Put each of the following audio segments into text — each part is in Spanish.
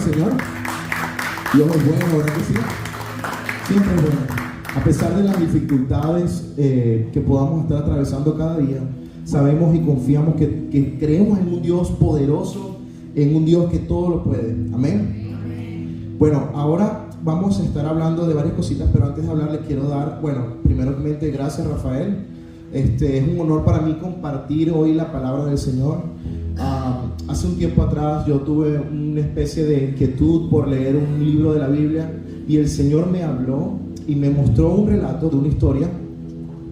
Señor? Dios es bueno, ¿verdad que sí? Siempre es bueno. A pesar de las dificultades que podamos estar atravesando cada día, sabemos y confiamos que creemos en un Dios poderoso, en un Dios que todo lo puede. Amén. Bueno, ahora vamos a estar hablando de varias cositas, pero antes de hablar les quiero dar, primeramente gracias Rafael. Es un honor para mí compartir hoy la palabra del Señor. Hace un tiempo atrás yo tuve una especie de inquietud por leer un libro de la Biblia y el Señor me habló y me mostró un relato de una historia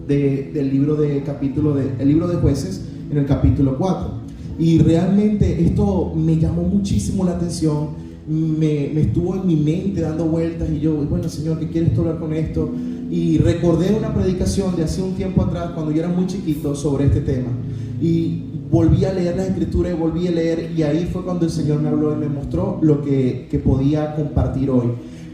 del libro el libro de Jueces en el capítulo 4. Y realmente esto me llamó muchísimo la atención, me estuvo en mi mente dando vueltas y yo, bueno Señor, ¿qué quieres tú hablar con esto? Y recordé una predicación de hace un tiempo atrás cuando yo era muy chiquito sobre este tema y volví a leer las escrituras y volví a leer, y ahí fue cuando el Señor me habló y me mostró lo que podía compartir hoy.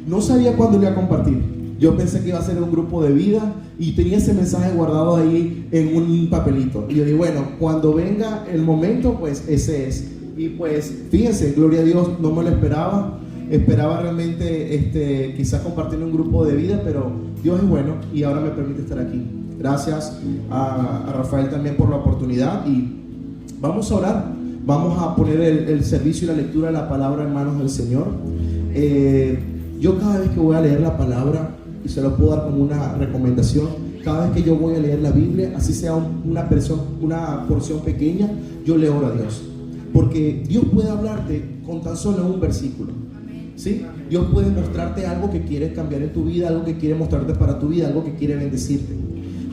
No sabía cuándo lo iba a compartir. Yo pensé que iba a ser un grupo de vida y tenía ese mensaje guardado ahí en un papelito. Y yo dije, bueno, cuando venga el momento, pues ese es. Y pues, fíjense, gloria a Dios, no me lo esperaba. Esperaba realmente quizás compartir un grupo de vida, pero Dios es bueno y ahora me permite estar aquí. Gracias a Rafael también por la oportunidad y vamos a orar. Vamos a poner el servicio y la lectura de la palabra en manos del Señor. Yo cada vez que voy a leer la palabra, y se lo puedo dar como una recomendación, cada vez que yo voy a leer la Biblia, así sea una porción pequeña, yo le oro a Dios. Porque Dios puede hablarte con tan solo un versículo. ¿Sí? Dios puede mostrarte algo que quiere cambiar en tu vida, algo que quiere mostrarte para tu vida, algo que quiere bendecirte.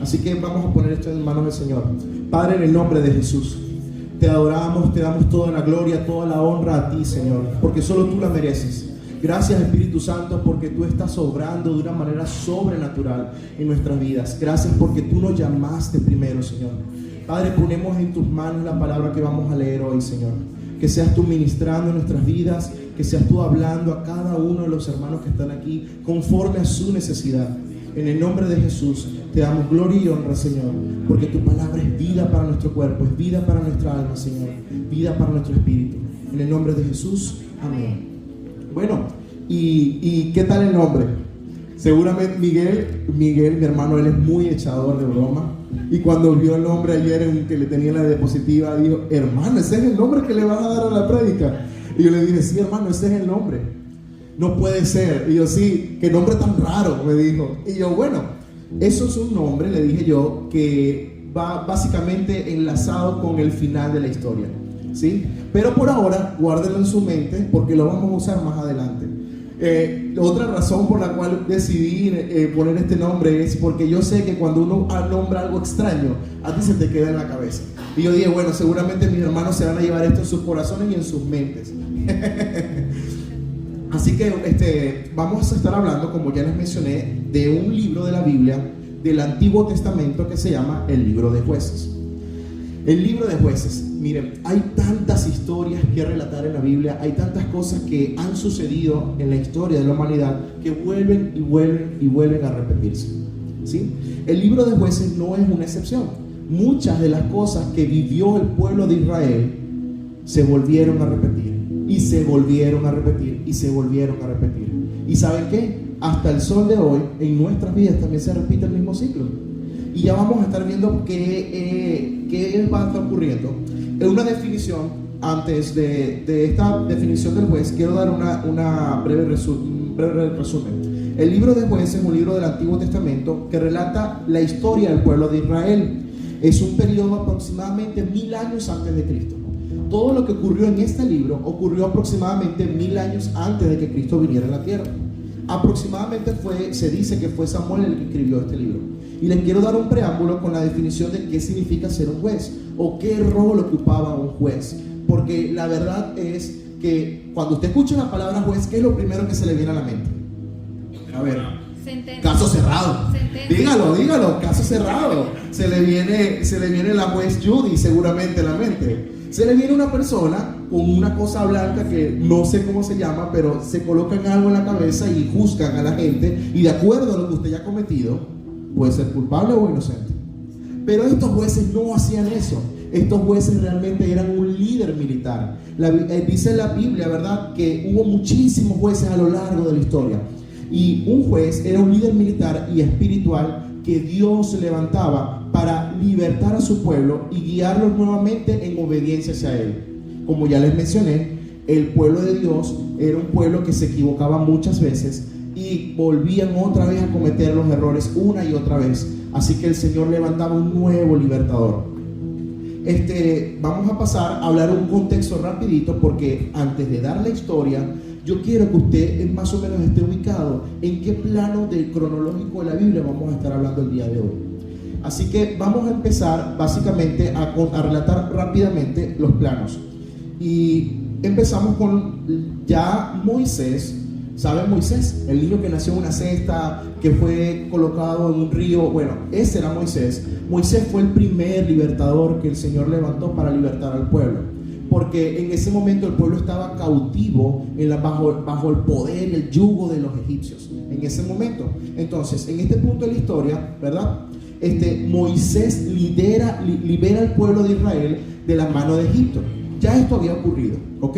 Así que vamos a poner esto en manos del Señor. Padre, en el nombre de Jesús, te adoramos, te damos toda la gloria, toda la honra a ti, Señor, porque solo tú la mereces. Gracias, Espíritu Santo, porque tú estás obrando de una manera sobrenatural en nuestras vidas. Gracias porque tú nos llamaste primero, Señor. Padre, ponemos en tus manos la palabra que vamos a leer hoy, Señor. Que seas tú ministrando en nuestras vidas, que seas tú hablando a cada uno de los hermanos que están aquí conforme a su necesidad. En el nombre de Jesús te damos gloria y honra, Señor, porque tu palabra es vida para nuestro cuerpo, es vida para nuestra alma, Señor, vida para nuestro espíritu. En el nombre de Jesús, amén. Bueno, ¿y qué tal el nombre? Seguramente Miguel, mi hermano, él es muy echador de broma. Y cuando vio el nombre ayer en que le tenía la diapositiva, dijo, hermano, ese es el nombre que le vas a dar a la prédica. Y yo le dije, sí, hermano, ese es el nombre. No puede ser. Y yo, sí, qué nombre tan raro, me dijo. Y yo, bueno, eso es un nombre, le dije yo, que va básicamente enlazado con el final de la historia, ¿sí? Pero por ahora, guárdenlo en su mente porque lo vamos a usar más adelante. Otra razón por la cual decidí poner este nombre es porque yo sé que cuando uno nombra algo extraño, a ti se te queda en la cabeza. Y yo dije, bueno, seguramente mis hermanos se van a llevar esto en sus corazones y en sus mentes. Así que vamos a estar hablando, como ya les mencioné, de un libro de la Biblia del Antiguo Testamento que se llama el Libro de Jueces. El Libro de Jueces, miren, hay tantas historias que relatar en la Biblia, hay tantas cosas que han sucedido en la historia de la humanidad que vuelven y vuelven y vuelven a repetirse, ¿sí? El Libro de Jueces no es una excepción. Muchas de las cosas que vivió el pueblo de Israel se volvieron a repetir, y se volvieron a repetir, y se volvieron a repetir. ¿Y saben qué? Hasta el sol de hoy, en nuestras vidas también se repite el mismo ciclo. Y ya vamos a estar viendo qué va a estar ocurriendo. En una definición, antes de esta definición del juez, quiero dar un breve resumen. El Libro de Jueces es un libro del Antiguo Testamento que relata la historia del pueblo de Israel. Es un periodo aproximadamente 1000 años antes de Cristo. Todo lo que ocurrió en este libro ocurrió aproximadamente 1000 años antes de que Cristo viniera a la tierra. Aproximadamente se dice que fue Samuel el que escribió este libro. Y les quiero dar un preámbulo con la definición de qué significa ser un juez o qué rol ocupaba un juez. Porque la verdad es que cuando usted escucha la palabra juez, ¿qué es lo primero que se le viene a la mente? A ver, sentencia. Caso cerrado. Sentencia. Dígalo, caso cerrado. Se le viene la juez Judy seguramente a la mente. Se le viene una persona con una cosa blanca que no sé cómo se llama, pero se colocan algo en la cabeza y juzgan a la gente y de acuerdo a lo que usted ya ha cometido puede ser culpable o inocente. Pero estos jueces no hacían eso. Estos jueces realmente eran un líder militar. Dice la Biblia, ¿verdad?, que hubo muchísimos jueces a lo largo de la historia. Y un juez era un líder militar y espiritual que Dios levantaba para libertar a su pueblo y guiarlos nuevamente en obediencia hacia Él. Como ya les mencioné, el pueblo de Dios era un pueblo que se equivocaba muchas veces y volvían otra vez a cometer los errores una y otra vez. Así que el Señor levantaba un nuevo libertador. Vamos a pasar a hablar un contexto rapidito, porque antes de dar la historia, yo quiero que usted más o menos esté ubicado en qué plano del cronológico de la Biblia vamos a estar hablando el día de hoy. Así que vamos a empezar básicamente a relatar rápidamente los planos. Y empezamos con ya Moisés. ¿Saben Moisés? El niño que nació en una cesta, que fue colocado en un río. Bueno, ese era Moisés. Moisés fue el primer libertador que el Señor levantó para libertar al pueblo, porque en ese momento el pueblo estaba cautivo bajo el poder y el yugo de los egipcios. En ese momento. Entonces, en este punto de la historia, ¿verdad?, Moisés libera al pueblo de Israel de la mano de Egipto. Ya esto había ocurrido, ¿ok?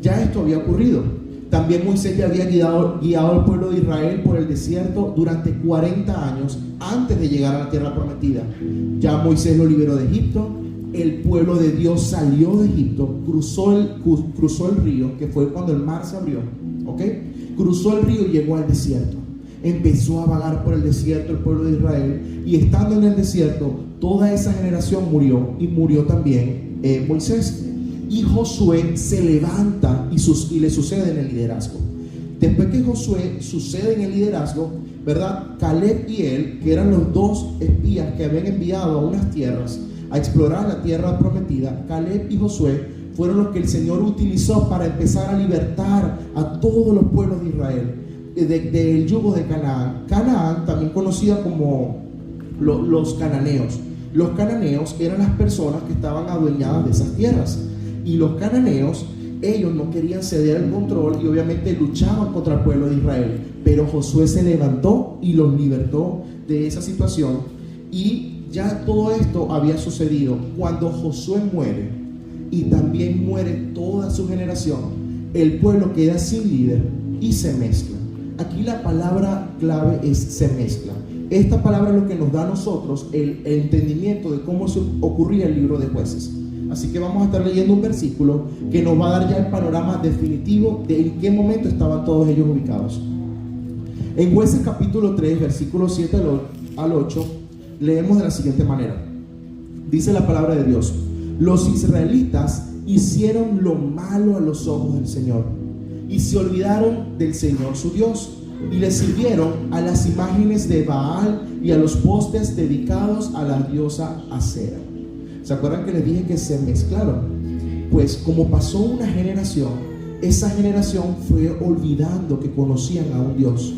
Ya esto había ocurrido. También Moisés ya había guiado al pueblo de Israel por el desierto durante 40 años antes de llegar a la tierra prometida. Ya Moisés lo liberó de Egipto. El pueblo de Dios salió de Egipto, cruzó el río, que fue cuando el mar se abrió, ¿ok? Cruzó el río y llegó al desierto. Empezó a vagar por el desierto el pueblo de Israel, y estando en el desierto, toda esa generación murió, y murió también Moisés. Y Josué se levanta y le sucede en el liderazgo. Después que Josué sucede en el liderazgo, ¿verdad?, Caleb y él, que eran los dos espías que habían enviado a unas tierras a explorar la tierra prometida, Caleb y Josué fueron los que el Señor utilizó para empezar a libertar a todos los pueblos de Israel del yugo de Canaán. Canaán, también conocida como los cananeos. Los cananeos eran las personas que estaban adueñadas de esas tierras. Y los cananeos, ellos no querían ceder el control y obviamente luchaban contra el pueblo de Israel. Pero Josué se levantó y los libertó de esa situación. Y ya todo esto había sucedido. Cuando Josué muere y también muere toda su generación, el pueblo queda sin líder y se mezcla. Aquí la palabra clave es se mezcla. Esta palabra es lo que nos da a nosotros el entendimiento de cómo ocurría el libro de Jueces. Así que vamos a estar leyendo un versículo que nos va a dar ya el panorama definitivo de en qué momento estaban todos ellos ubicados. En Jueces capítulo 3, versículos 7 al 8, leemos de la siguiente manera. Dice la palabra de Dios: los israelitas hicieron lo malo a los ojos del Señor y se olvidaron del Señor su Dios, y le sirvieron a las imágenes de Baal y a los postes dedicados a la diosa Acera. ¿Se acuerdan que les dije que se mezclaron? Pues como pasó una generación, esa generación fue olvidando que conocían a un Dios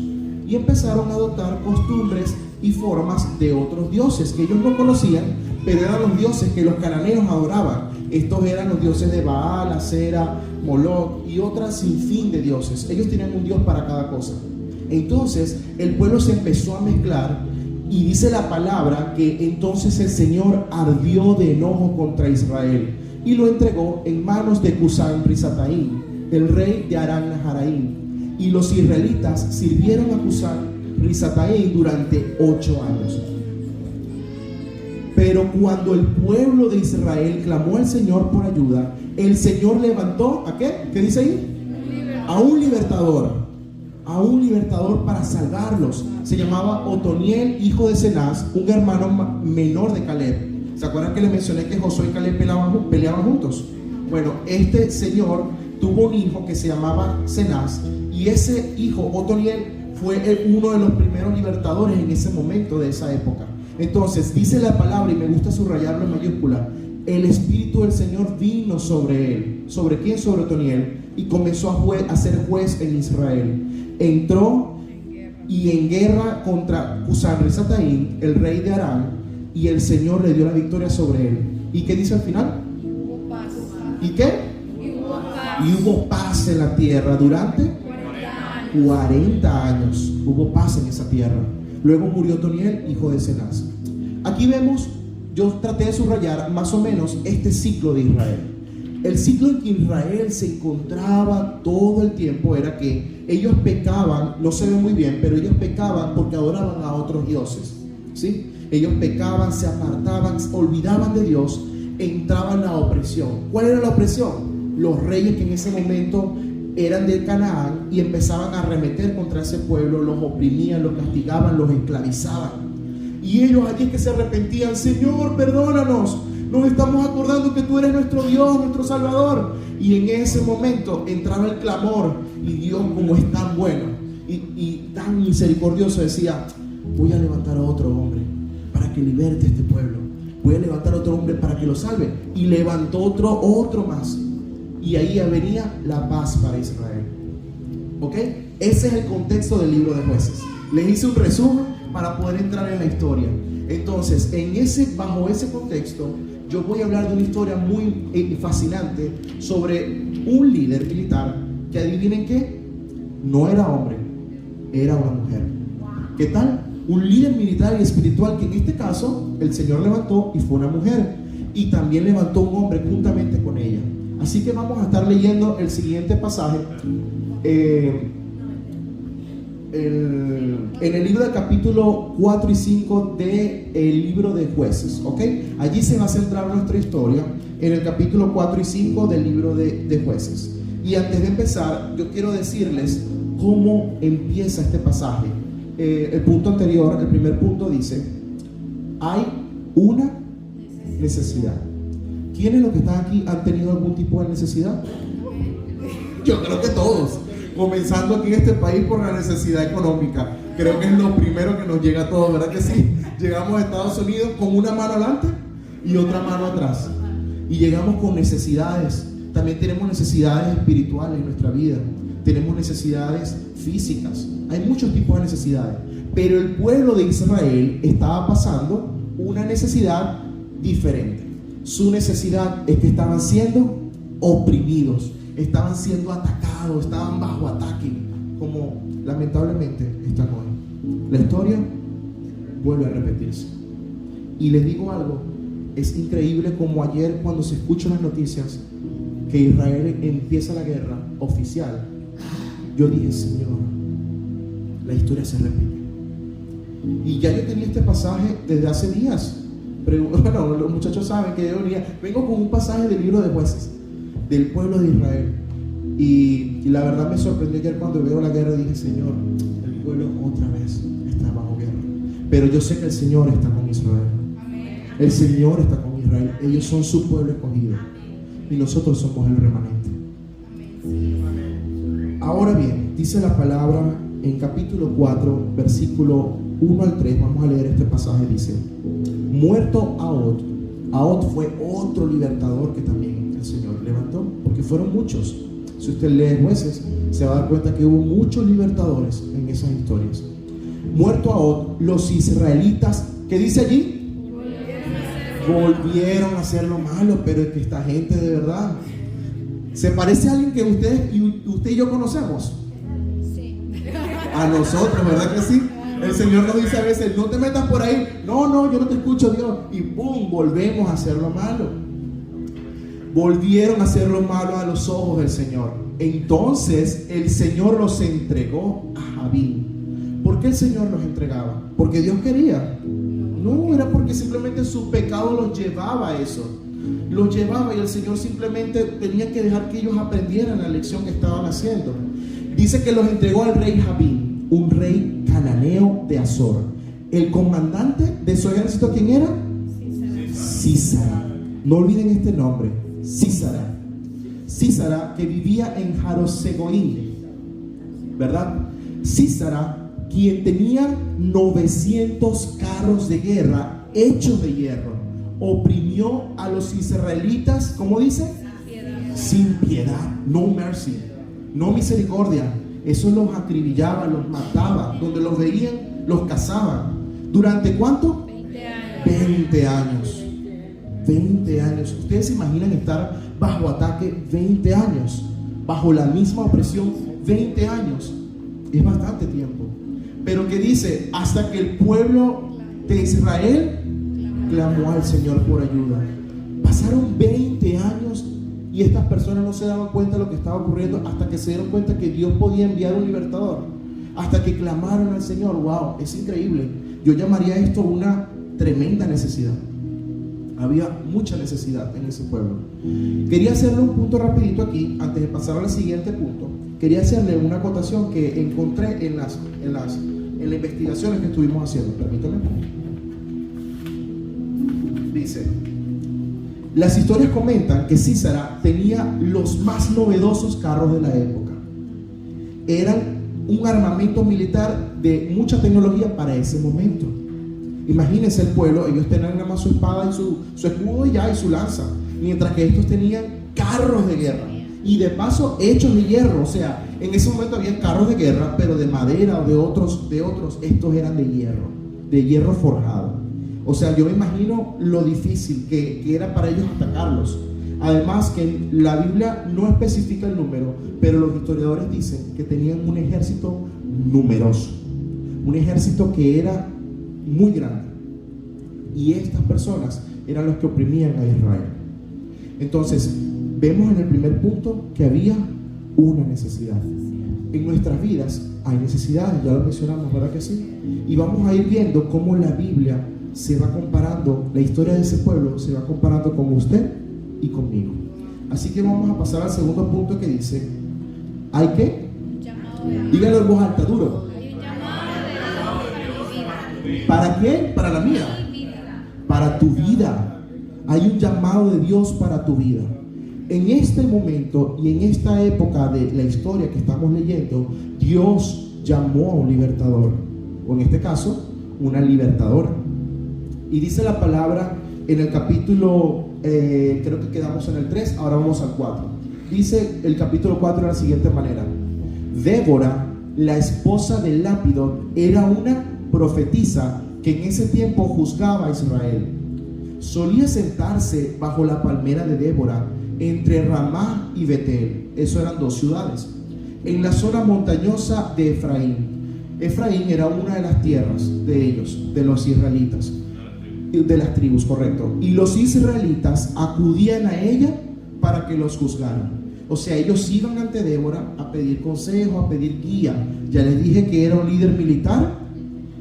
y empezaron a adoptar costumbres y formas de otros dioses que ellos no conocían, pero eran los dioses que los cananeos adoraban. Estos eran los dioses de Baal, Acera, Moloch y otras sinfín de dioses. Ellos tenían un dios para cada cosa. Entonces el pueblo se empezó a mezclar. Y dice la palabra que entonces el Señor ardió de enojo contra Israel y lo entregó en manos de Cusán-Risataim, el rey de Aram-Naharaim. Y los israelitas sirvieron a Cusán-Risataim durante 8 años. Pero cuando el pueblo de Israel clamó al Señor por ayuda, el Señor levantó ¿a qué? ¿Qué dice ahí? A un libertador para salvarlos. Se llamaba Otoniel, hijo de Cenaz, un hermano menor de Caleb. ¿Se acuerdan que les mencioné que Josué y Caleb peleaban juntos? Bueno, este señor tuvo un hijo que se llamaba Cenaz, y ese hijo, Otoniel, fue uno de los primeros libertadores en ese momento de esa época. Entonces dice la palabra, y me gusta subrayarlo en mayúscula: el Espíritu del Señor vino sobre él. ¿Sobre quién? Sobre Otoniel. Y comenzó a ser juez en Israel. Entró y en guerra contra Cusán-Risataim, el rey de Aram, y el Señor le dio la victoria sobre él. ¿Y qué dice al final? ¿Y qué? Y hubo paz en la tierra durante 40 años. Hubo paz en esa tierra. Luego murió Otoniel, hijo de Cenaz. Aquí vemos yo traté de subrayar más o menos este ciclo de Israel. El ciclo en que Israel se encontraba todo el tiempo era que ellos pecaban, no se ve muy bien, pero ellos pecaban porque adoraban a otros dioses, ¿sí? Ellos pecaban, se apartaban, olvidaban de Dios, entraban en la opresión. ¿Cuál era la opresión? Los reyes que en ese momento eran de Canaán y empezaban a arremeter contra ese pueblo, los oprimían, los castigaban, los esclavizaban. Y ellos allí es que se arrepentían: Señor, perdónanos, nos estamos acordando que tú eres nuestro Dios, nuestro Salvador. Y en ese momento entraba el clamor, y Dios, como es tan bueno y tan misericordioso, decía: voy a levantar a otro hombre para que liberte a este pueblo, voy a levantar a otro hombre para que lo salve. Y levantó otro más, y ahí venía la paz para Israel. ¿Ok? Ese es el contexto del libro de Jueces. Les hice un resumen para poder entrar en la historia. Entonces, bajo ese contexto, yo voy a hablar de una historia muy fascinante sobre un líder militar que, adivinen qué, no era hombre, era una mujer. ¿Qué tal? Un líder militar y espiritual que en este caso el Señor levantó y fue una mujer, y también levantó un hombre juntamente con ella. Así que vamos a estar leyendo el siguiente pasaje en el libro del capítulo 4 y 5 del libro de Jueces, ¿ok? Allí se va a centrar nuestra historia, en el capítulo 4 y 5 del libro de Jueces. Y antes de empezar, yo quiero decirles cómo empieza este pasaje. El punto anterior, el primer punto dice: hay una necesidad. ¿Quiénes los que están aquí han tenido algún tipo de necesidad? Yo creo que todos, comenzando aquí en este país por la necesidad económica. Creo que es lo primero que nos llega a todos, ¿verdad que sí? Llegamos a Estados Unidos con una mano adelante y otra mano atrás, y llegamos con necesidades. También tenemos necesidades espirituales en nuestra vida, tenemos necesidades físicas, hay muchos tipos de necesidades, pero el pueblo de Israel estaba pasando una necesidad diferente. Su necesidad es que estaban siendo oprimidos, estaban siendo atacados, estaban bajo ataque, como lamentablemente están hoy. La historia vuelve a repetirse. Y les digo algo, es increíble como ayer, cuando se escuchan las noticias que Israel empieza la guerra oficial, yo dije: Señor, la historia se repite. Y ya yo tenía este pasaje desde hace días. Pero bueno, los muchachos saben que yo vengo con un pasaje del libro de Jueces, del pueblo de Israel. Y la verdad me sorprendió ayer cuando veo la guerra. Dije: Señor, el pueblo otra vez está bajo guerra. Pero yo sé que el Señor está con Israel. El Señor está con Israel. Ellos son su pueblo escogido. Y nosotros somos el remanente. Ahora bien, dice la palabra en capítulo 4, versículo 1 al 3. Vamos a leer este pasaje. Dice: muerto Ahod. Ahod fue otro libertador que también el Señor levantó, porque fueron muchos. Si usted lee Jueces, se va a dar cuenta que hubo muchos libertadores en esas historias. Muerto Ahod, los israelitas, ¿qué dice allí? Volvieron a hacer lo malo. Pero es que esta gente, de verdad, ¿se parece a alguien que usted y yo conocemos? Sí. A nosotros, ¿verdad que sí? El Señor nos dice a veces: no te metas por ahí. No, yo no te escucho, Dios. Y ¡pum!, volvemos a hacer lo malo. Volvieron a hacer lo malo a los ojos del Señor. Entonces el Señor los entregó a Jabín. ¿Por qué el Señor los entregaba? ¿Porque Dios quería? No, era porque simplemente su pecado los llevaba a eso. Los llevaba, y el Señor simplemente tenía que dejar que ellos aprendieran la lección que estaban haciendo. Dice que los entregó al rey Jabín, un rey cananeo de Azor. El comandante de su ejército, ¿quién era? Sísara. No olviden este nombre, Sísara. Sísara, que vivía en Jarosegoín, ¿verdad? Sísara, quien tenía 900 carros de guerra hechos de hierro, oprimió a los israelitas, ¿cómo dice? Sin piedad, no mercy, no misericordia. Eso los acribillaba, los mataba. Donde los veían, los cazaban. ¿Durante cuánto? 20 años. 20 años. ¿Ustedes se imaginan estar bajo ataque 20 años? Bajo la misma opresión 20 años. Es bastante tiempo. Pero que dice: hasta que el pueblo de Israel clamó al Señor por ayuda. Pasaron 20 años y estas personas no se daban cuenta de lo que estaba ocurriendo hasta que se dieron cuenta que Dios podía enviar un libertador, hasta que clamaron al Señor. Wow, es increíble. Yo llamaría esto una tremenda necesidad. Había mucha necesidad en ese pueblo. Quería hacerle un punto rapidito aquí, antes de pasar al siguiente punto. Quería hacerle una acotación que encontré en las investigaciones que estuvimos haciendo. Permítame. Dice: las historias comentan que Sísara tenía los más novedosos carros de la época. Eran un armamento militar de mucha tecnología para ese momento. Imagínense el pueblo, ellos tenían nada más su espada y su escudo y ya, y su lanza, mientras que estos tenían carros de guerra, y de paso hechos de hierro. O sea, en ese momento había carros de guerra, pero de madera o de otros, estos eran de hierro forjado. O sea, yo me imagino lo difícil que era para ellos atacarlos. Además que la Biblia no especifica el número, pero los historiadores dicen que tenían un ejército numeroso, un ejército que era muy grande, y estas personas eran los que oprimían a Israel. Entonces vemos en el primer punto que había una necesidad. En nuestras vidas hay necesidades, ya lo mencionamos, ¿verdad que sí? Y vamos a ir viendo cómo la Biblia se va comparando, la historia de ese pueblo se va comparando con usted y conmigo. Así que vamos a pasar al segundo punto, que dice: ¿hay qué? Dígalo en voz alta, duro. ¿Para quién? Para la mía. Para tu vida. Hay un llamado de Dios para tu vida. En este momento y en esta época de la historia que estamos leyendo, Dios llamó a un libertador, o en este caso, una libertadora. Y dice la palabra en el capítulo, creo que quedamos en el 3, ahora vamos al 4. Dice el capítulo 4 de la siguiente manera: Débora, la esposa de Lápido, era una profetisa que en ese tiempo juzgaba a Israel. Solía sentarse bajo la palmera de Débora entre Ramá y Betel. Eso eran dos ciudades en la zona montañosa de Efraín. Efraín era una de las tierras de ellos, de los israelitas, de las tribus, correcto. Y los israelitas acudían a ella para que los juzgaran. O sea, ellos iban ante Débora a pedir consejo, a pedir guía. Ya les dije que era un líder militar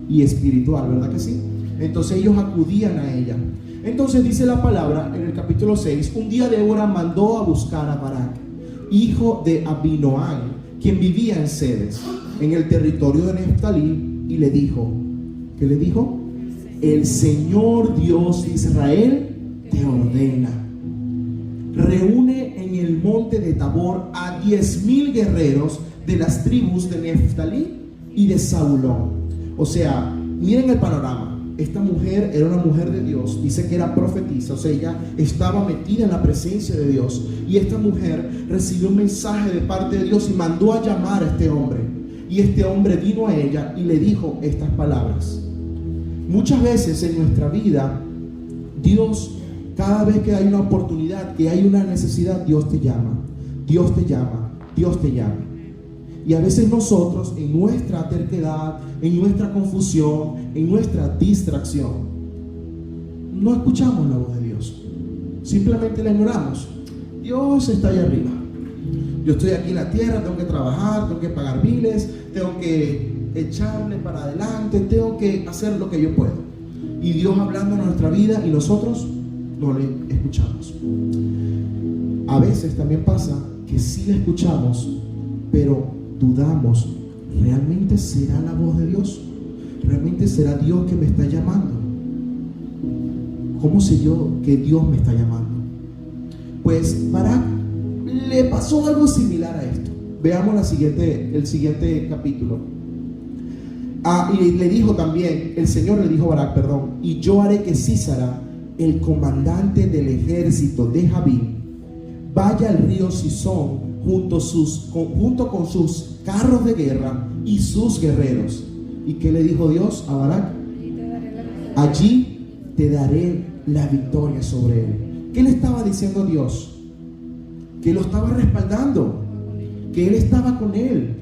y espiritual, ¿verdad que sí? Entonces ellos acudían a ella. Entonces dice la palabra en el capítulo 6: un día Débora mandó a buscar a Barak, hijo de Abinoam, quien vivía en Cedes, en el territorio de Neftalí, y le dijo, ¿qué le dijo? El Señor Dios de Israel te ordena: reúne en el monte de Tabor a 10,000 guerreros de las tribus de Neftalí y de Zabulón. O sea, miren el panorama. Esta mujer era una mujer de Dios, dice que era profetisa, o sea, ella estaba metida en la presencia de Dios. Y esta mujer recibió un mensaje de parte de Dios y mandó a llamar a este hombre. Y este hombre vino a ella y le dijo estas palabras. Muchas veces en nuestra vida, Dios, cada vez que hay una oportunidad, que hay una necesidad, Dios te llama, Dios te llama, Dios te llama. Y a veces nosotros, en nuestra terquedad, en nuestra confusión, en nuestra distracción, no escuchamos la voz de Dios. Simplemente la ignoramos. Dios está allá arriba. Yo estoy aquí en la tierra, tengo que trabajar, tengo que pagar biles, tengo que echarle para adelante, tengo que hacer lo que yo puedo. Y Dios hablando en nuestra vida y nosotros no le escuchamos. A veces también pasa que sí le escuchamos, pero dudamos, ¿realmente será la voz de Dios? ¿Realmente será Dios que me está llamando? ¿Cómo sé yo que Dios me está llamando? Pues Barak le pasó algo similar a esto. Veamos el siguiente capítulo. Y le dijo también, el Señor le dijo a Barak, y yo haré que Sísara, el comandante del ejército de Jabín, vaya al río Sison junto con sus carros de guerra y sus guerreros. ¿Y qué le dijo Dios a Barak? Allí te daré la victoria sobre él. ¿Qué le estaba diciendo Dios? Que lo estaba respaldando, que él estaba con él.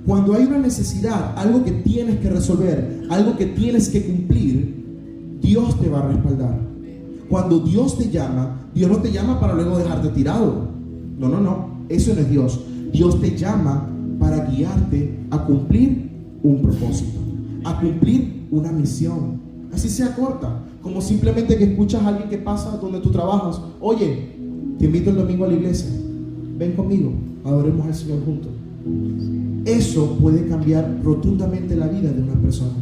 Cuando hay una necesidad, algo que tienes que resolver, algo que tienes que cumplir, Dios te va a respaldar. Cuando Dios te llama, Dios no te llama para luego dejarte tirado. No, no, no. Eso no es Dios. Dios te llama para guiarte a cumplir un propósito, a cumplir una misión. Así sea corta, como simplemente que escuchas a alguien que pasa donde tú trabajas. Oye, te invito el domingo a la iglesia. Ven conmigo, adoremos al Señor juntos. Eso puede cambiar rotundamente la vida de una persona.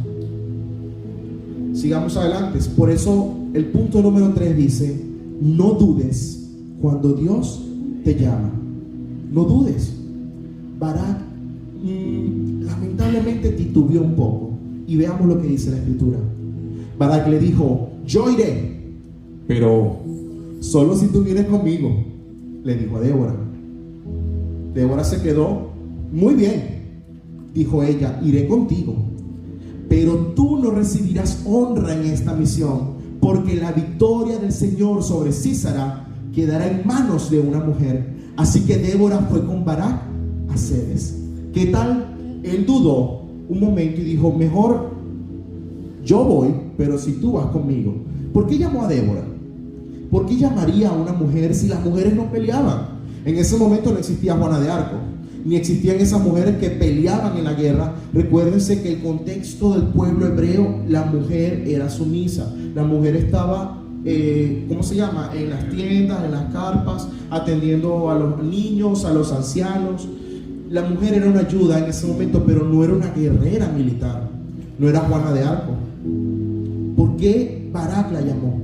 Sigamos adelante. Por eso el punto número 3 dice: no dudes cuando Dios te llama. No dudes. Barak lamentablemente titubeó un poco. Y veamos lo que dice la escritura. Barak le dijo: yo iré, pero solo si tú vienes conmigo, le dijo a Débora. Débora se quedó: muy bien, dijo ella, iré contigo, pero tú no recibirás honra en esta misión, porque la victoria del Señor sobre Sísara quedará en manos de una mujer. Así que Débora fue con Barak a Ceres. ¿Qué tal? Él dudó un momento y dijo: mejor yo voy, pero si tú vas conmigo. ¿Por qué llamó a Débora? ¿Por qué llamaría a una mujer si las mujeres no peleaban? En ese momento no existía Juana de Arco, ni existían esas mujeres que peleaban en la guerra. Recuérdense que el contexto del pueblo hebreo, la mujer era sumisa. La mujer estaba, ¿cómo se llama? En las tiendas, en las carpas, atendiendo a los niños, a los ancianos. La mujer era una ayuda en ese momento, pero no era una guerrera militar. No era Juana de Arco. ¿Por qué Barak la llamó?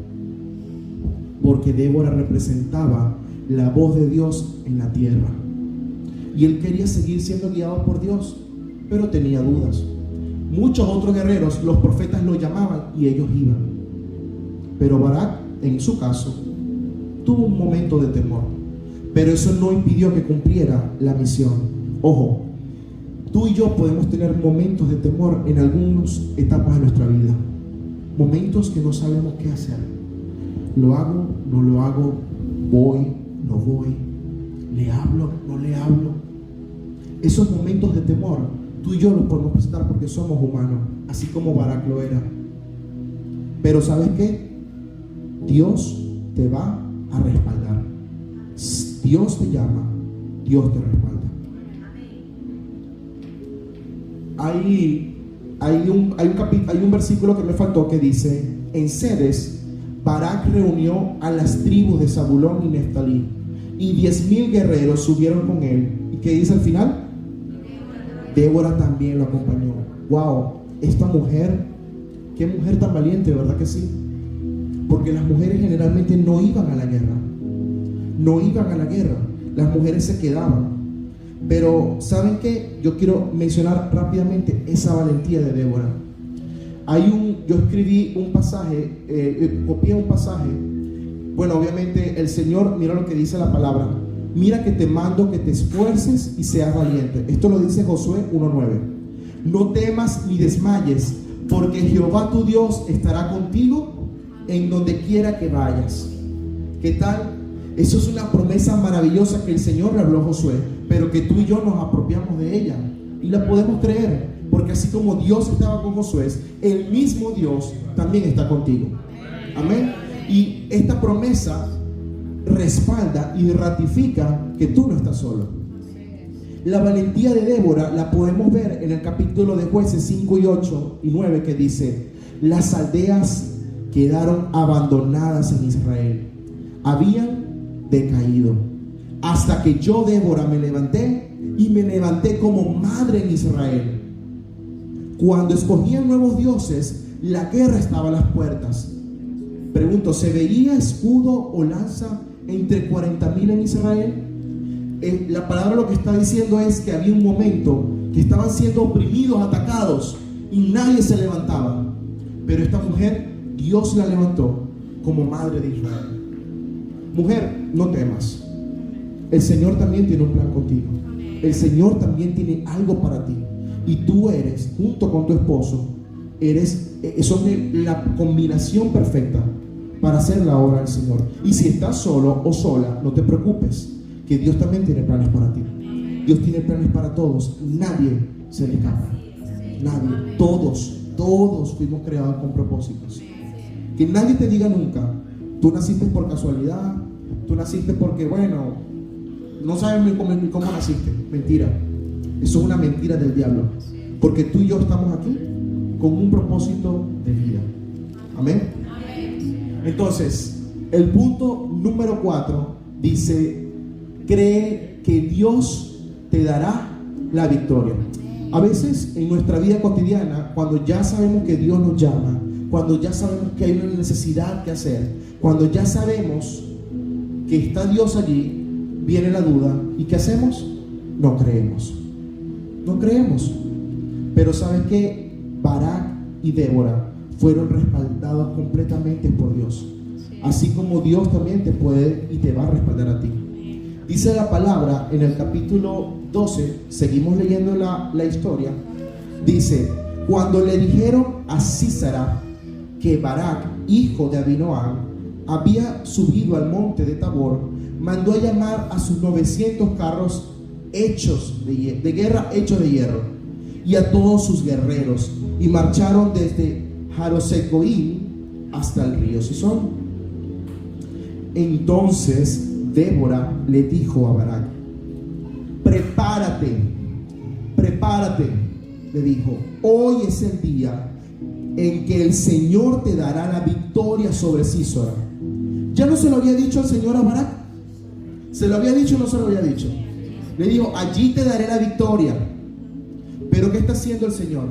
Porque Débora representaba la voz de Dios en la tierra. Y él quería seguir siendo guiado por Dios, pero tenía dudas. Muchos otros guerreros, los profetas lo llamaban y ellos iban. Pero Barak, en su caso, tuvo un momento de temor. Pero eso no impidió que cumpliera la misión. Ojo, tú y yo podemos tener momentos de temor en algunas etapas de nuestra vida. Momentos que no sabemos qué hacer. ¿Lo hago? ¿No lo hago? ¿Voy? ¿No voy? ¿Le hablo? ¿No le hablo? Esos momentos de temor, tú y yo los podemos presentar porque somos humanos, así como Barak lo era. Pero ¿sabes qué? Dios te va a respaldar. Dios te llama, Dios te respalda. Hay un versículo que me faltó que dice: en Ceres, Barak reunió a las tribus de Zabulón y Neftalí, y 10,000 guerreros subieron con él. ¿Y qué dice al final? Débora también lo acompañó. Wow, esta mujer, qué mujer tan valiente, ¿verdad que sí? Porque las mujeres generalmente no iban a la guerra. No iban a la guerra. Las mujeres se quedaban. Pero ¿saben qué? Yo quiero mencionar rápidamente esa valentía de Débora. Yo escribí un pasaje, copié un pasaje. Bueno, obviamente el Señor, mira lo que dice la palabra: mira que te mando que te esfuerces y seas valiente. Esto lo dice Josué 1:9. No temas ni desmayes, porque Jehová tu Dios estará contigo en donde quiera que vayas. ¿Qué tal? Eso es una promesa maravillosa que el Señor le habló a Josué, pero que tú y yo nos apropiamos de ella y la podemos creer, porque así como Dios estaba con Josué, el mismo Dios también está contigo. Amén. Y esta promesa respalda y ratifica que tú no estás solo. La valentía de Débora la podemos ver en el capítulo de Jueces 5 y 8 y 9, que dice: las aldeas quedaron abandonadas en Israel, habían decaído, hasta que yo, Débora, me levanté, y me levanté como madre en Israel. Cuando escogían nuevos dioses, la guerra estaba a las puertas. Pregunto, ¿se veía escudo o lanza entre 40,000 en Israel? La palabra lo que está diciendo es que había un momento que estaban siendo oprimidos, atacados, y nadie se levantaba. Pero esta mujer, Dios la levantó como madre de Israel. Mujer, no temas. El Señor también tiene un plan contigo. El Señor también tiene algo para ti. Y tú eres, junto con tu esposo, son la combinación perfecta para hacer la obra del Señor. Y si estás solo o sola, no te preocupes, que Dios también tiene planes para ti. Dios tiene planes para todos. Nadie se le escapa. Nadie. Todos fuimos creados con propósitos. Que nadie te diga nunca, tú naciste por casualidad, tú naciste porque, bueno, no sabes ni cómo naciste. Mentira. Eso es una mentira del diablo. Porque tú y yo estamos aquí con un propósito de vida. Amén. Entonces, el punto número 4 dice: cree que Dios te dará la victoria. A veces en nuestra vida cotidiana, cuando ya sabemos que Dios nos llama, cuando ya sabemos que hay una necesidad que hacer, cuando ya sabemos que está Dios allí, viene la duda. ¿Y qué hacemos? No creemos. No creemos. Pero ¿saben qué? Barak y Débora fueron respaldados completamente por Dios. Así como Dios también te puede y te va a respaldar a ti. Dice la palabra en el capítulo 12, seguimos leyendo la historia. Dice: cuando le dijeron a Sísara que Barak, hijo de Abinoam, había subido al monte de Tabor, mandó a llamar a sus 900 carros de guerra hechos de hierro, y a todos sus guerreros, y marcharon desde Jarosecoim hasta el río Sison. Entonces Débora le dijo a Barak: prepárate, le dijo, hoy es el día en que el Señor te dará la victoria sobre Sísora. ¿Ya no se lo había dicho al Señor a Barak? ¿Se lo había dicho o no se lo había dicho? Le dijo: allí te daré la victoria. Pero ¿qué está haciendo el Señor?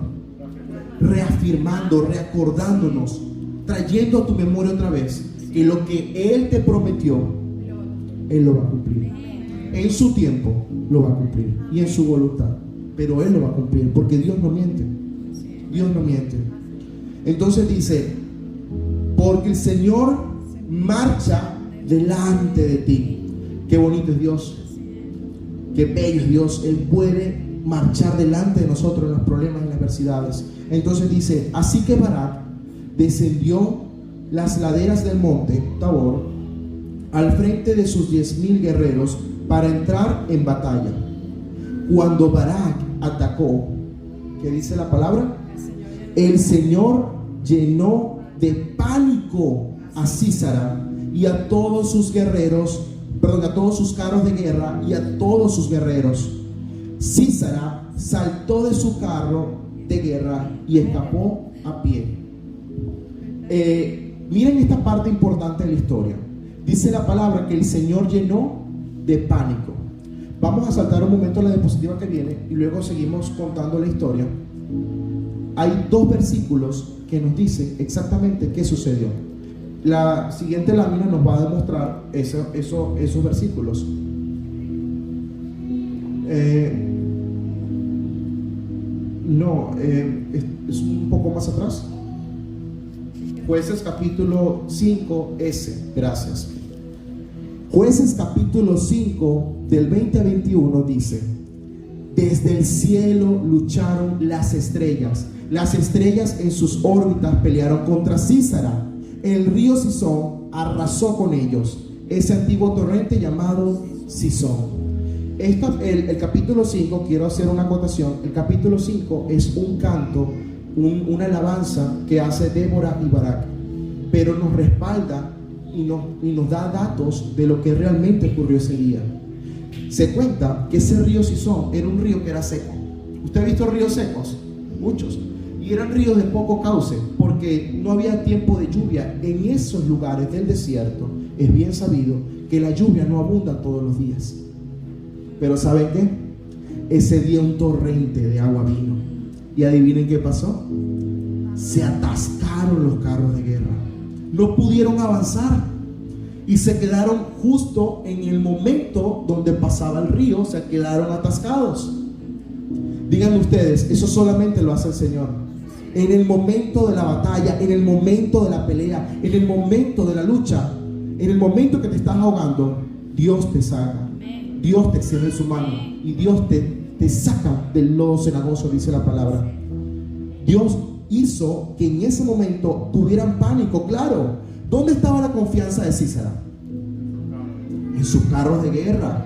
Reafirmando, reacordándonos, trayendo a tu memoria otra vez que lo que Él te prometió, Él lo va a cumplir. En su tiempo lo va a cumplir y en su voluntad. Pero Él lo va a cumplir, porque Dios no miente. Dios no miente. Entonces dice: porque el Señor marcha delante de ti. Qué bonito es Dios. Qué bello es Dios. Él puede marchar delante de nosotros en los problemas y en las adversidades. Entonces dice: así que Barak descendió las laderas del monte Tabor al frente de sus 10,000 guerreros para entrar en batalla. Cuando Barak atacó, ¿qué dice la palabra? El Señor llenó de pánico a Sísara y a todos sus guerreros, a todos sus carros de guerra y a todos sus guerreros. Sísara saltó de su carro de guerra y escapó a pie. Miren esta parte importante de la historia. Dice la palabra que el Señor llenó de pánico. Vamos a saltar un momento a la diapositiva que viene y luego seguimos contando la historia. Hay 2 versículos que nos dicen exactamente qué sucedió. La siguiente lámina nos va a demostrar esos versículos. Es un poco más atrás. Jueces capítulo 5, gracias. Jueces capítulo 5 del 20 a 21 dice: desde el cielo lucharon las estrellas en sus órbitas pelearon contra Sísara. El río Sison arrasó con ellos, ese antiguo torrente llamado Sison. El capítulo 5, quiero hacer una acotación. El capítulo 5 es un canto, una alabanza que hace Débora y Barak, pero nos respalda y nos da datos de lo que realmente ocurrió ese día. Se cuenta que ese río Sison era un río que era seco. ¿Usted ha visto ríos secos? Muchos. Y eran ríos de poco cauce, porque no había tiempo de lluvia. En esos lugares del desierto es bien sabido que la lluvia no abunda todos los días. Pero ¿saben qué? Ese día un torrente de agua vino. Y adivinen qué pasó. Se atascaron los carros de guerra. No pudieron avanzar. Y se quedaron justo en el momento donde pasaba el río. Se quedaron atascados. Díganme ustedes, eso solamente lo hace el Señor. En el momento de la batalla, en el momento de la pelea, en el momento de la lucha, en el momento que te estás ahogando, Dios te saca. Dios te extiende su mano y Dios te saca del lodo cenagoso, dice la palabra. Dios hizo que en ese momento tuvieran pánico. Claro, ¿dónde estaba la confianza de Sísara? En sus carros de guerra.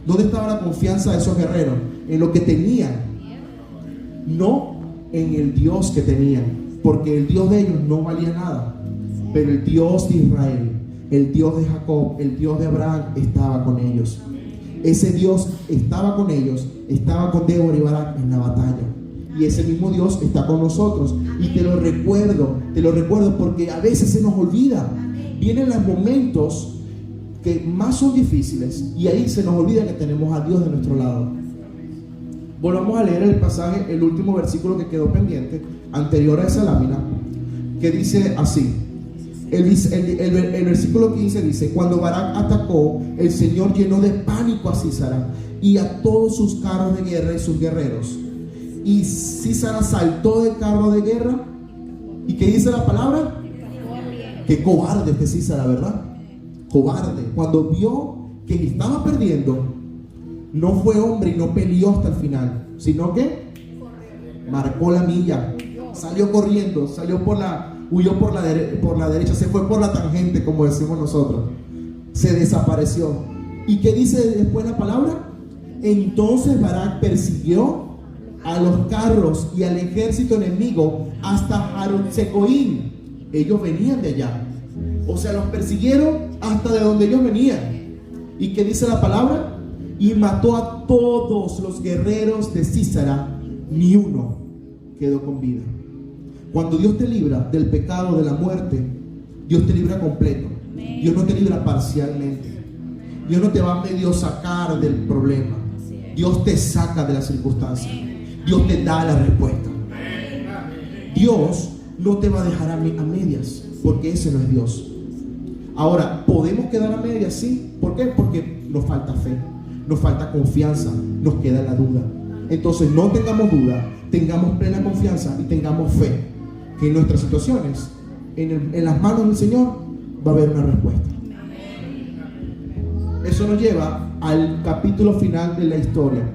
¿Dónde estaba la confianza de esos guerreros? En lo que tenían, no en el Dios que tenían, porque el Dios de ellos no valía nada. Pero el Dios de Israel, el Dios de Jacob, el Dios de Abraham estaba con ellos. Ese Dios estaba con ellos, estaba con Débora y Barak en la batalla. Y ese mismo Dios está con nosotros. Y te lo recuerdo porque a veces se nos olvida. Vienen los momentos que más son difíciles y ahí se nos olvida que tenemos a Dios de nuestro lado. Volvamos a leer el pasaje, el último versículo que quedó pendiente, anterior a esa lámina, que dice así. El versículo 15 dice: cuando Barak atacó, el Señor llenó de pánico a Sísara y a todos sus carros de guerra y sus guerreros. Y Sísara saltó del carro de guerra. ¿Y qué dice la palabra? Qué cobarde este Sísara, ¿verdad? Cobarde. Cuando vio que estaba perdiendo, no fue hombre y no peleó hasta el final, sino que marcó la milla, salió corriendo, huyó por la derecha, se fue por la tangente, como decimos nosotros, se desapareció. ¿Y qué dice después la palabra? Entonces Barak persiguió a los carros y al ejército enemigo hasta Harut-Secoim. Ellos venían de allá, o sea, los persiguieron hasta de donde ellos venían. ¿Y qué dice la palabra? Y mató a todos los guerreros de Sísara, ni uno quedó con vida. Cuando Dios te libra del pecado, de la muerte, Dios te libra completo. Dios no te libra parcialmente. Dios no te va a medio sacar del problema. Dios te saca de la circunstancia. Dios te da la respuesta. Dios no te va a dejar a medias, porque ese no es Dios. Ahora, ¿podemos quedar a medias? Sí. ¿Por qué? Porque nos falta fe, nos falta confianza, nos queda la duda. Entonces no tengamos duda, tengamos plena confianza y tengamos fe que en nuestras situaciones, en las manos del Señor, va a haber una respuesta. Eso nos lleva al capítulo final de la historia.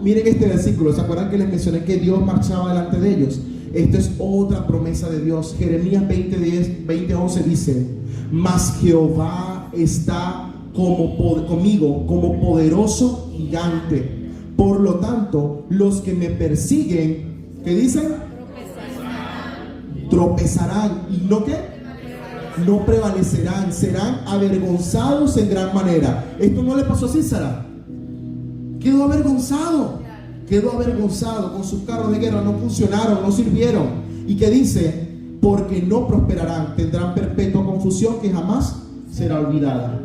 Miren este versículo. ¿Se acuerdan que les mencioné que Dios marchaba delante de ellos? Esta es otra promesa de Dios. Jeremías 20:11 dice: mas Jehová está conmigo como poderoso gigante. Por lo tanto, los que me persiguen, ¿qué dicen? Tropezarán. ¿Y no qué? No prevalecerán. Serán avergonzados en gran manera. Esto no le pasó a Sísara. Quedó avergonzado con sus carros de guerra. No funcionaron, no sirvieron. ¿Y qué dice? Porque no prosperarán, tendrán perpetua confusión que jamás será olvidada.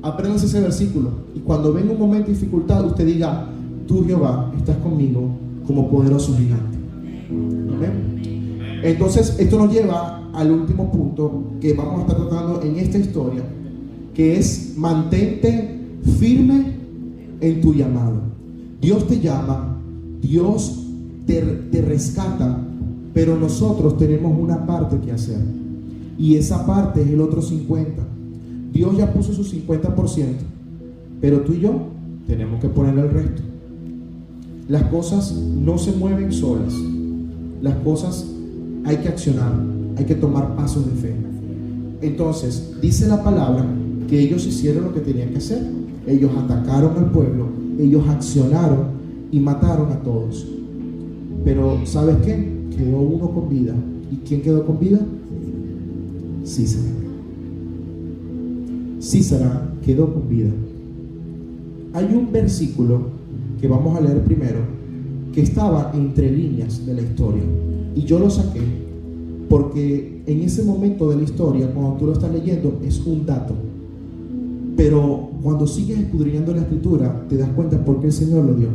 Apréndanse ese versículo. Y cuando venga un momento de dificultad, usted diga: tú, Jehová, estás conmigo como poderoso gigante. ¿Amén? Entonces, esto nos lleva al último punto que vamos a estar tratando en esta historia, que es: mantente firme en tu llamado. Dios te llama, Dios te rescata, pero nosotros tenemos una parte que hacer, y esa parte es el otro 50%. Dios ya puso su 50%, pero tú y yo tenemos que ponerle el resto. Las cosas no se mueven solas. Las cosas hay que accionar, hay que tomar pasos de fe. Entonces, dice la palabra que ellos hicieron lo que tenían que hacer. Ellos atacaron al pueblo, ellos accionaron y mataron a todos. Pero ¿sabes qué? Quedó uno con vida. ¿Y quién quedó con vida? Sísara. Sísara quedó con vida. Hay un versículo que vamos a leer primero, que estaba entre líneas de la historia, y yo lo saqué porque en ese momento de la historia, cuando tú lo estás leyendo, es un dato, pero cuando sigues escudriñando la escritura te das cuenta por qué el Señor lo dio.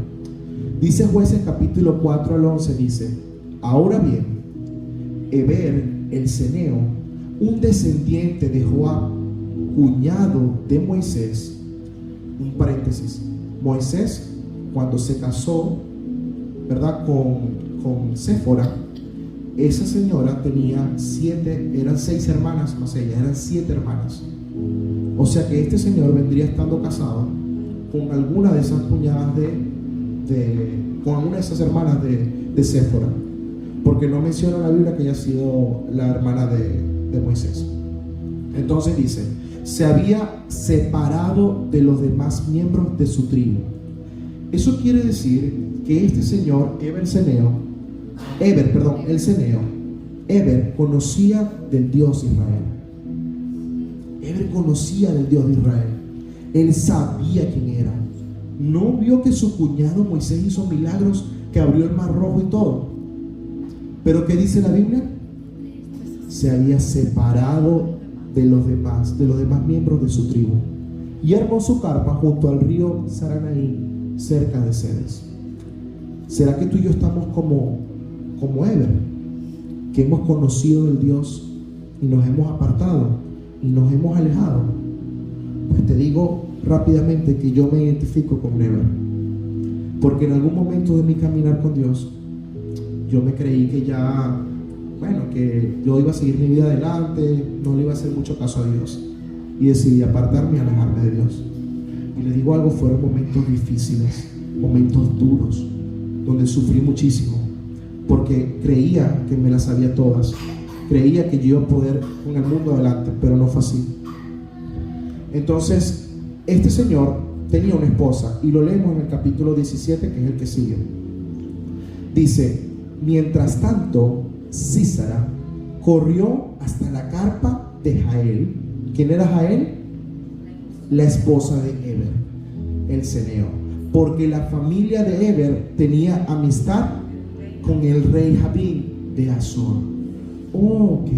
Dice Jueces capítulo 4 al 11, dice: ahora bien, Heber el ceneo, un descendiente de Joab, cuñado de Moisés, un paréntesis, Moisés cuando se casó, ¿verdad?, con Séfora, esa señora tenía 6 hermanas más ella, eran 7 hermanas. O sea que este señor vendría estando casado con alguna de esas cuñadas con alguna de esas hermanas de Séfora, porque no menciona en la Biblia que haya sido la hermana de Moisés. Entonces dice: se había separado de los demás miembros de su tribu. Eso quiere decir que este señor, Heber conocía del Dios Israel. Eber conocía del Dios de Israel. Él sabía quién era. No vio que su cuñado Moisés hizo milagros, que abrió el mar rojo y todo. Pero ¿qué dice la Biblia? Se había separado de los demás miembros de su tribu, y armó su carpa junto al río Saranaí, cerca de Cedes. ¿Será que tú y yo estamos como Eber, que hemos conocido del Dios y nos hemos apartado y nos hemos alejado? Pues te digo rápidamente que yo me identifico con Eber, porque en algún momento de mi caminar con Dios yo me creí que ya, que yo iba a seguir mi vida adelante, no le iba a hacer mucho caso a Dios, y decidí apartarme y alejarme de Dios. Y le digo algo, fueron momentos difíciles, momentos duros, donde sufrí muchísimo, porque creía que me las sabía todas, creía que yo iba a poder con el mundo adelante, pero no fue así. Entonces, este señor tenía una esposa, y lo leemos en el capítulo 17, que es el que sigue. Dice: mientras tanto, Sísara corrió hasta la carpa de Jael. ¿Quién era Jael? La esposa de Eber, el ceneo, porque la familia de Eber tenía amistad con el rey Jabín de Azor. Ok,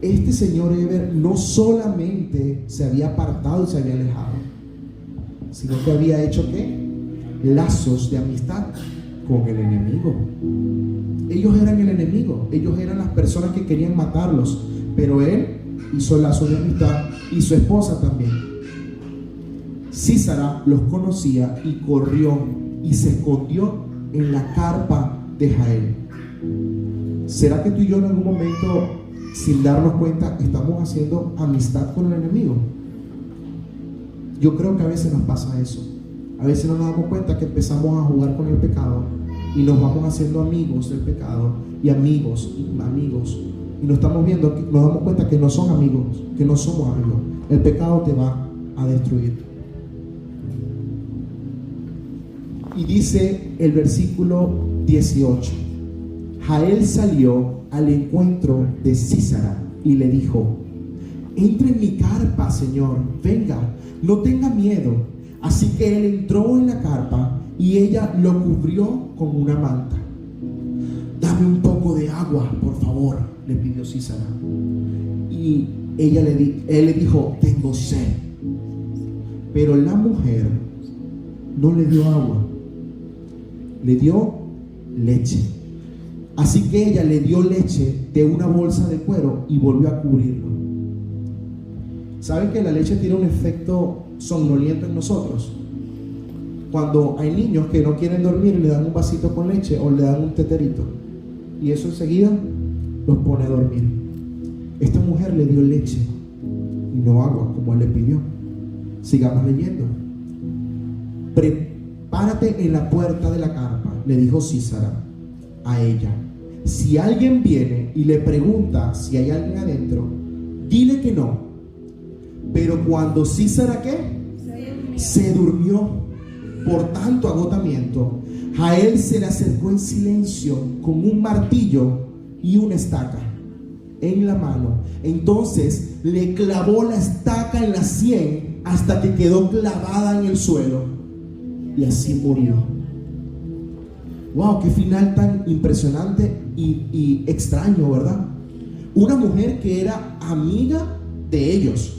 este señor Eber no solamente se había apartado y se había alejado, sino que había hecho ¿qué? Lazos de amistad con el enemigo. Ellos eran el enemigo, ellos eran las personas que querían matarlos, pero él hizo lazos de amistad, y su esposa también. Sísara los conocía y corrió y se escondió en la carpa de Jael. ¿Será que tú y yo en algún momento, sin darnos cuenta, estamos haciendo amistad con el enemigo? Yo creo que a veces nos pasa eso. A veces no nos damos cuenta que empezamos a jugar con el pecado y nos vamos haciendo amigos del pecado, y amigos, y nos estamos viendo, nos damos cuenta que no son amigos, que no somos amigos. El pecado te va a destruir. Y dice el versículo 18: Jael salió al encuentro de Sísara y le dijo: entra en mi carpa, Señor, venga, no tenga miedo. Así que él entró en la carpa y ella lo cubrió con una manta. Dame un poco de agua, por favor, le pidió Sísara. Y él le dijo: tengo sed. Pero la mujer no le dio agua, le dio leche. Así que ella le dio leche de una bolsa de cuero y volvió a cubrirlo. ¿Saben que la leche tiene un efecto somnoliento en nosotros? Cuando hay niños que no quieren dormir, le dan un vasito con leche o le dan un teterito, y eso enseguida los pone a dormir. Esta mujer le dio leche y no agua, como él le pidió. Sigamos leyendo. Prepárate en la puerta de la carpa, le dijo Sísara a ella. Si alguien viene y le pregunta si hay alguien adentro, dile que no. Pero cuando Sísara se durmió por tanto agotamiento, Jael se le acercó en silencio con un martillo y una estaca en la mano. Entonces le clavó la estaca en la sien hasta que quedó clavada en el suelo, y así murió. Wow, qué final tan impresionante y extraño, ¿verdad? Una mujer que era amiga de ellos,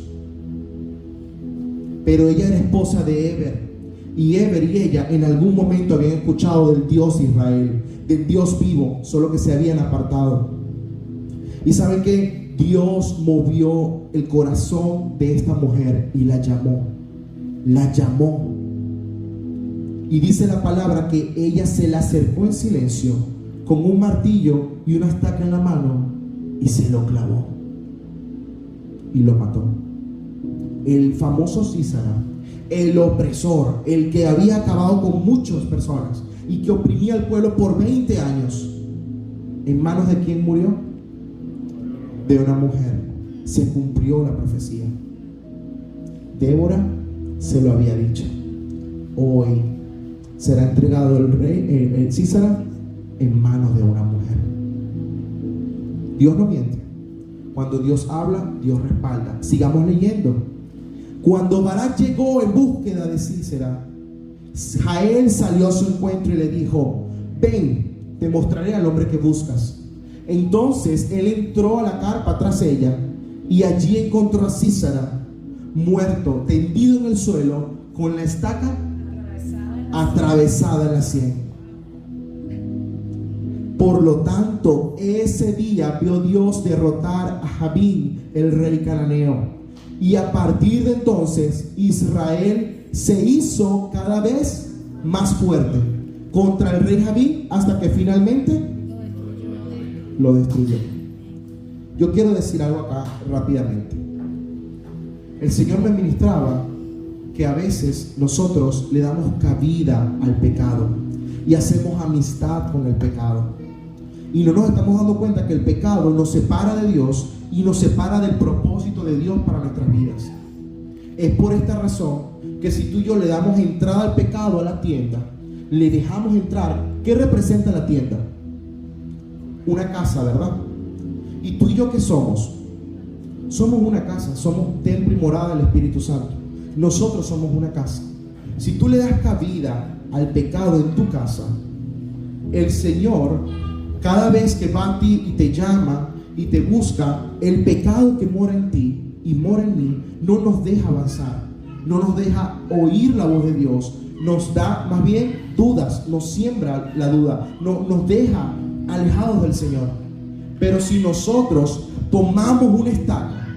pero ella era esposa de Eber, y Eber y ella en algún momento habían escuchado del Dios de Israel, del Dios vivo, solo que se habían apartado. Y saben que Dios movió el corazón de esta mujer y la llamó. Y dice la palabra que ella se le acercó en silencio con un martillo y una estaca en la mano y se lo clavó y lo mató. El famoso Sísara, el opresor, el que había acabado con muchas personas y que oprimía al pueblo por 20 años, ¿en manos de quién murió? De una mujer. Se cumplió la profecía. Débora se lo había dicho: hoy será entregado el Sísara en manos de una mujer. Dios no miente. Cuando Dios habla, Dios respalda. Sigamos leyendo. Cuando Barak llegó en búsqueda de Sísera, Jael salió a su encuentro y le dijo: ven, te mostraré al hombre que buscas. Entonces él entró a la carpa tras ella y allí encontró a Sísera muerto, tendido en el suelo, con la estaca atravesada en la sien. Por lo tanto, ese día vio Dios derrotar a Jabín, el rey cananeo, y a partir de entonces Israel se hizo cada vez más fuerte contra el rey Jabín hasta que finalmente lo destruyó. Yo quiero decir algo acá rápidamente. El Señor me ministraba que a veces nosotros le damos cabida al pecado y hacemos amistad con el pecado, y no nos estamos dando cuenta que el pecado nos separa de Dios y nos separa del propósito de Dios para nuestras vidas. Es por esta razón que si tú y yo le damos entrada al pecado a la tienda, le dejamos entrar. ¿Qué representa la tienda? Una casa, ¿verdad? ¿Y tú y yo qué somos? Somos una casa, somos templo y morada del Espíritu Santo. Nosotros somos una casa. Si tú le das cabida al pecado en tu casa, el Señor, cada vez que va a ti y te llama y te busca, el pecado que mora en ti y mora en mí no nos deja avanzar, no nos deja oír la voz de Dios, nos da más bien dudas, nos siembra la duda, nos deja alejados del Señor. Pero si nosotros tomamos una estaca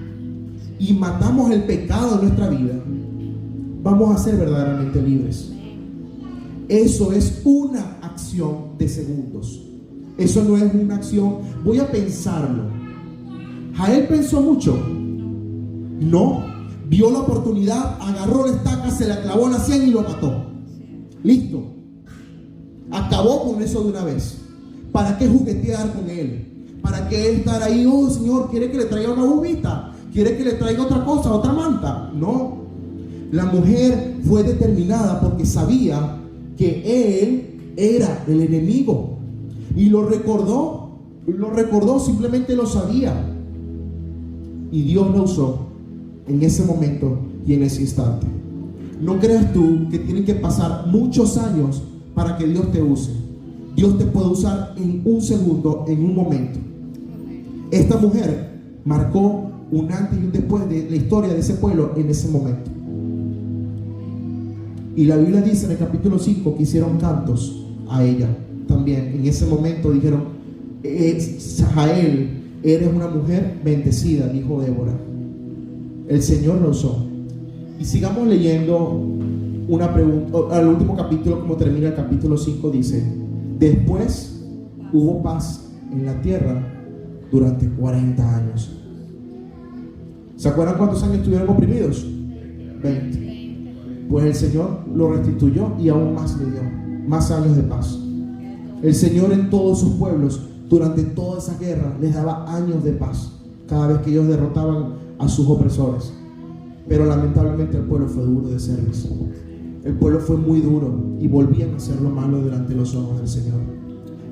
y matamos el pecado de nuestra vida, vamos a ser verdaderamente libres. Eso es una acción de segundos. Eso no es una acción, voy a pensarlo. Jael pensó mucho. No, vio la oportunidad, agarró la estaca, se la clavó en la sien y lo mató. Listo. Acabó con eso de una vez. ¿Para qué juguetear con él? ¿Para qué estar ahí? Oh, Señor, ¿quiere que le traiga una bobita? ¿Quiere que le traiga otra cosa, otra manta? No. La mujer fue determinada porque sabía que él era el enemigo. Y lo recordó, simplemente lo sabía. Y Dios lo usó en ese momento y en ese instante. No creas tú que tienen que pasar muchos años para que Dios te use. Dios te puede usar en un segundo, en un momento. Esta mujer marcó un antes y un después de la historia de ese pueblo en ese momento. Y la Biblia dice en el capítulo 5 que hicieron cantos a ella. También en ese momento dijeron: Jael, eres una mujer bendecida, dijo Débora. El Señor lo usó. Y sigamos leyendo una pregunta. Al último capítulo, como termina el capítulo 5, dice: después hubo paz en la tierra durante 40 años. ¿Se acuerdan cuántos años estuvieron oprimidos? 20. Pues el Señor lo restituyó y aún más le dio, más años de paz. El Señor en todos sus pueblos, durante toda esa guerra, les daba años de paz cada vez que ellos derrotaban a sus opresores. Pero lamentablemente el pueblo fue duro de servicio. El pueblo fue muy duro y volvían a hacer lo malo delante de los ojos del Señor.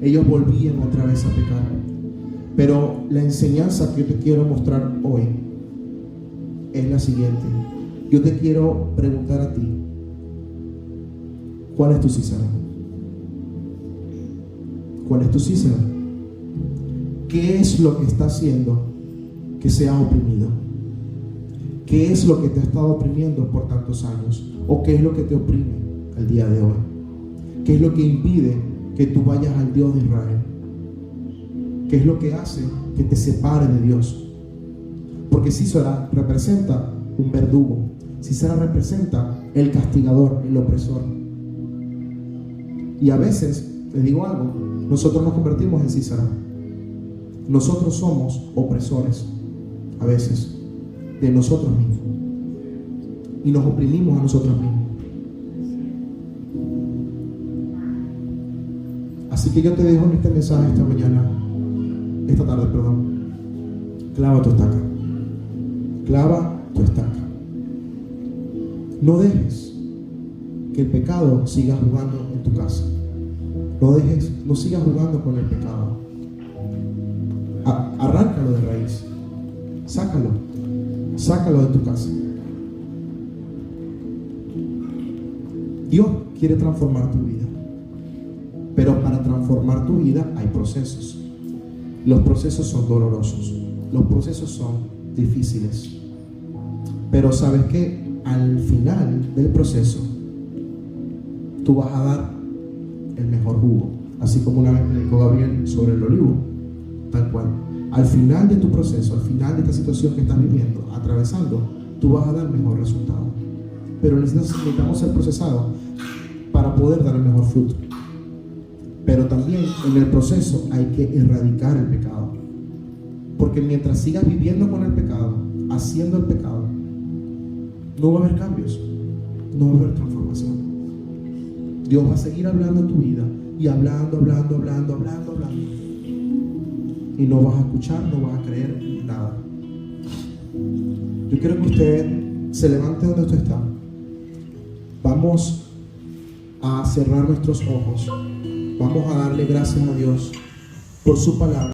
Ellos volvían otra vez a pecar. Pero la enseñanza que yo te quiero mostrar hoy es la siguiente. Yo te quiero preguntar a ti: ¿cuál es tu Sísera? ¿Cuál es tu Sísera? ¿Qué es lo que está haciendo que seas oprimido? ¿Qué es lo que te ha estado oprimiendo por tantos años? ¿O qué es lo que te oprime el día de hoy? ¿Qué es lo que impide que tú vayas al Dios de Israel? ¿Qué es lo que hace que te separe de Dios? Porque Sísera representa un verdugo. Sísera representa el castigador, el opresor. Y a veces, les digo algo, nosotros nos convertimos en Sísera. Nosotros somos opresores, a veces, de nosotros mismos. Y nos oprimimos a nosotros mismos. Así que yo te dejo en este mensaje esta tarde, clava tu estaca. Clava tu estaca. No dejes que el pecado siga jugando en tu casa. No sigas jugando con el pecado. Arráncalo de raíz. sácalo de tu casa. Dios quiere transformar tu vida, pero para transformar tu vida hay procesos. Los procesos son dolorosos, los procesos son difíciles, pero sabes que al final del proceso tú vas a dar el mejor jugo, así como una vez me dijo Gabriel sobre el olivo, tal cual. Al final de tu proceso, al final de esta situación que estás viviendo, atravesando, tú vas a dar el mejor resultado, pero necesitamos ser procesados para poder dar el mejor fruto. Pero también en el proceso hay que erradicar el pecado, porque mientras sigas viviendo con el pecado, haciendo el pecado, no va a haber cambios, no va a haber transformación. Dios va a seguir hablando en tu vida y hablando, y no vas a escuchar, no vas a creer nada. Yo quiero que usted se levante donde usted está. Vamos a cerrar nuestros ojos. Vamos a darle gracias a Dios por su palabra.